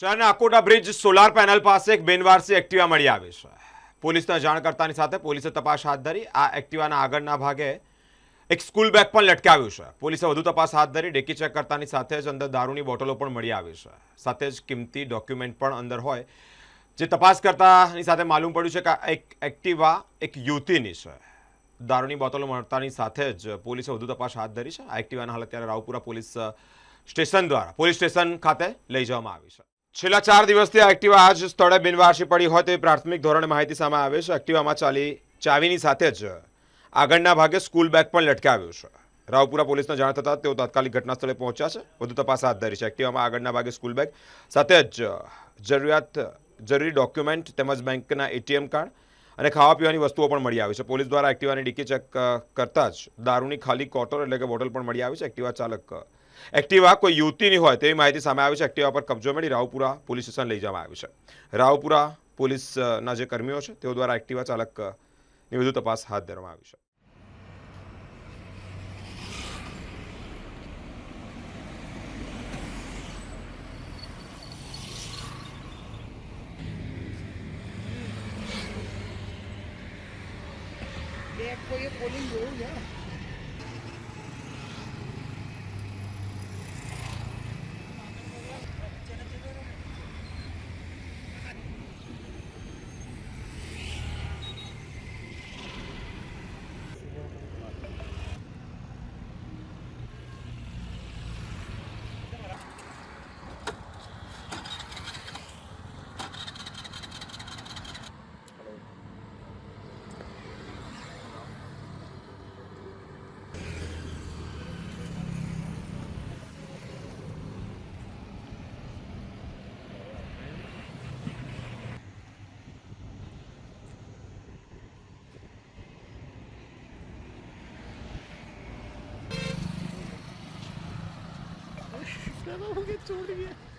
શહેરના Akota bridge solar panel પાસે એક બિનવારસી એક્ટિવા મળી આવી છે. પોલીસને જાણ કરતાની સાથે પોલીસે તપાસ હાથ ધરી. આ એક્ટિવાના આગળના ભાગે એક સ્કૂલ બેગ પણ લટકાવ્યું છે. પોલીસે વધુ તપાસ હાથ ધરી. ડેકી ચેક કરતાની સાથે જ અંદર દારૂની બોટલો પણ મળી આવી છે. સાથે જ કિંમતી ડોક્યુમેન્ટ પણ અંદર હોય, જે તપાસ કરતાની સાથે માલુમ પડ્યું છે કે આ એક એક્ટિવા એક યુવતીની છે. દારૂની બોટલો મળતાની સાથે જ પોલીસે વધુ તપાસ હાથ ધરી છે. આ એક્ટિવાના હાલ અત્યારે રાવપુરા પોલીસ સ્ટેશન દ્વારા પોલીસ સ્ટેશન ખાતે લઈ જવામાં આવી છે. છેલ્લા 4 દિવસથી આ એક્ટિવા આ જ સ્થળે બિનવારસી પડી હોય તેવી પ્રાથમિક ધોરણે માહિતી સામે આવે છે. એક્ટિવામાં ચાવીની સાથે જ આગળના ભાગે સ્કૂલ બેગ પણ લટકાવ્યું છે. રાવપુરા પોલીસને જાણ થતાં તેઓ તાત્કાલિક ઘટના સ્થળે પહોંચ્યા છે. વધુ તપાસ હાથ ધરી છે. એક્ટિવામાં આગળના ભાગે સ્કૂલ બેગ સાથે જ જરૂરી ડોક્યુમેન્ટ તેમજ બેંકના એટીએમ કાર્ડ અને ખાવા પીવાની વસ્તુઓ પણ મળી આવી છે. પોલીસ દ્વારા એક્ટિવાની ડિક્કી ચેક કરતા જ દારૂની ખાલી કોટર એટલે કે બોટલ પણ મળી આવી છે. એક્ટિવા કોઈ યુવતીની હોય તેવી માહિતી સામે આવી છે. એક્ટિવા પર કબજો મળી રાવપુરા પોલીસ સ્ટેશન લઈ જવામાં આવ્યું છે. રાવપુરા પોલીસના જે કર્મીઓ છે તેઓ દ્વારા એક્ટિવા ચાલકની વધુ તપાસ હાથ ધરવામાં આવી છે. બેગ કોઈએ ખોલીને જોયું છે. छोड़ दिया.